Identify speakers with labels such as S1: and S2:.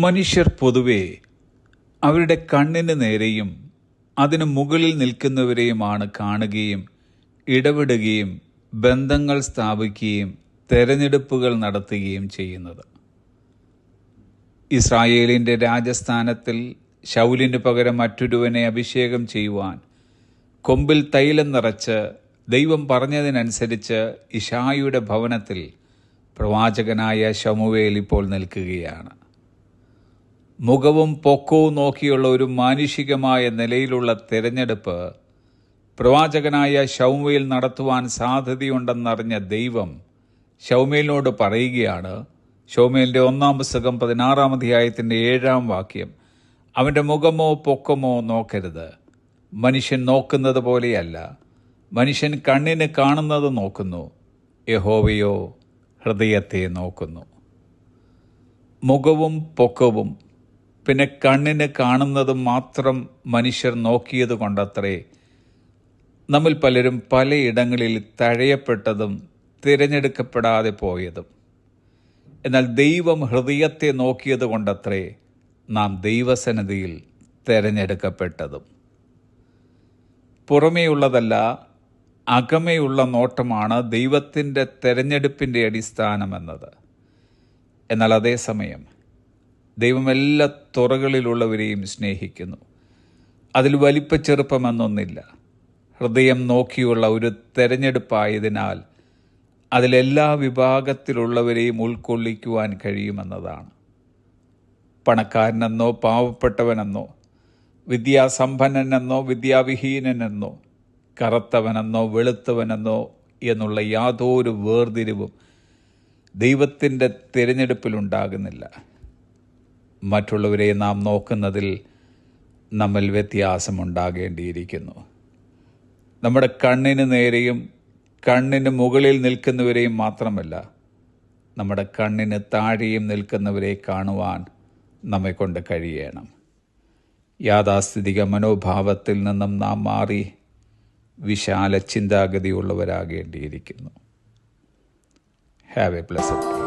S1: മനുഷ്യർ പൊതുവെ അവരുടെ കണ്ണിന് നേരെയും അതിനു മുകളിൽ നിൽക്കുന്നവരെയുമാണ് കാണുകയും ഇടപെടുകയും ബന്ധങ്ങൾ സ്ഥാപിക്കുകയും തെരഞ്ഞെടുപ്പുകൾ നടത്തുകയും ചെയ്യുന്നത്. ഇസ്രായേലിൻ്റെ രാജസ്ഥാനത്തിൽ ശൗലിന് പകരം മറ്റൊരുവനെ അഭിഷേകം ചെയ്യുവാൻ കൊമ്പിൽ തൈലം നിറച്ച് ദൈവം പറഞ്ഞതിനനുസരിച്ച് ഇശായിയുടെ ഭവനത്തിൽ പ്രവാചകനായ ശമൂവേൽ ഇപ്പോൾ നിൽക്കുകയാണ്. മുഖവും പൊക്കവും നോക്കിയുള്ള ഒരു മാനുഷികമായ നിലയിലുള്ള തിരഞ്ഞെടുപ്പ് പ്രവാചകനായ ശമൂവേൽ നടത്തുവാൻ സാധ്യതയുണ്ടെന്നറിഞ്ഞ ദൈവം ശമൂവേലിനോട് പറയുകയാണ്. ശമൂവേലിൻ്റെ 1-ാം പുസ്തകം 16-ാം അധ്യായത്തിൻ്റെ 7-ാം വാക്യം, അവൻ്റെ മുഖമോ പൊക്കമോ നോക്കരുത്. മനുഷ്യൻ നോക്കുന്നത് പോലെയല്ല, മനുഷ്യൻ കണ്ണിന് കാണുന്നത് നോക്കുന്നു, യഹോവയോ ഹൃദയത്തെ നോക്കുന്നു. മുഖവും പൊക്കവും പിന്നെ കണ്ണിന് കാണുന്നതും മാത്രം മനുഷ്യർ നോക്കിയത് കൊണ്ടത്രേ നമ്മിൽ പലരും പലയിടങ്ങളിൽ തഴയപ്പെട്ടതും തിരഞ്ഞെടുക്കപ്പെടാതെ പോയതും. എന്നാൽ ദൈവം ഹൃദയത്തെ നോക്കിയത് കൊണ്ടത്രേ നാം ദൈവസന്നിധിയിൽ തിരഞ്ഞെടുക്കപ്പെട്ടതും. പുറമേയുള്ളതല്ല, അകമേയുള്ള നോട്ടമാണ് ദൈവത്തിൻ്റെ തിരഞ്ഞെടുപ്പിൻ്റെ അടിസ്ഥാനമെന്നത്. എന്നാൽ അതേസമയം ദൈവം എല്ലാ തുറകളിലുള്ളവരെയും സ്നേഹിക്കുന്നു. അതിൽ വലിപ്പച്ചെറുപ്പമെന്നൊന്നില്ല. ഹൃദയം നോക്കിയുള്ള ഒരു തെരഞ്ഞെടുപ്പായതിനാൽ അതിലെല്ലാ വിഭാഗത്തിലുള്ളവരെയും ഉൾക്കൊള്ളിക്കുവാൻ കഴിയുമെന്നതാണ്. പണക്കാരനെന്നോ പാവപ്പെട്ടവനെന്നോ, വിദ്യാസമ്പന്നനെന്നോ വിദ്യാവിഹീനനെന്നോ, കറുത്തവനെന്നോ വെളുത്തവനെന്നോ എന്നുള്ള യാതൊരു വേർതിരിവും ദൈവത്തിൻ്റെ തിരഞ്ഞെടുപ്പിലുണ്ടാകുന്നില്ല. മറ്റുള്ളവരെ നാം നോക്കുന്നതിൽ നമ്മിൽ വ്യത്യാസമുണ്ടാകേണ്ടിയിരിക്കുന്നു. നമ്മുടെ കണ്ണിന് നേരെയും കണ്ണിന് മുകളിൽ നിൽക്കുന്നവരെയും മാത്രമല്ല, നമ്മുടെ കണ്ണിന് താഴെയും നിൽക്കുന്നവരെ കാണുവാൻ നമ്മെക്കൊണ്ട് കഴിയണം. യാഥാസ്ഥിതിക മനോഭാവത്തിൽ നിന്നും നാം മാറി വിശാല ചിന്താഗതിയുള്ളവരാകേണ്ടിയിരിക്കുന്നു. Have a blessed day.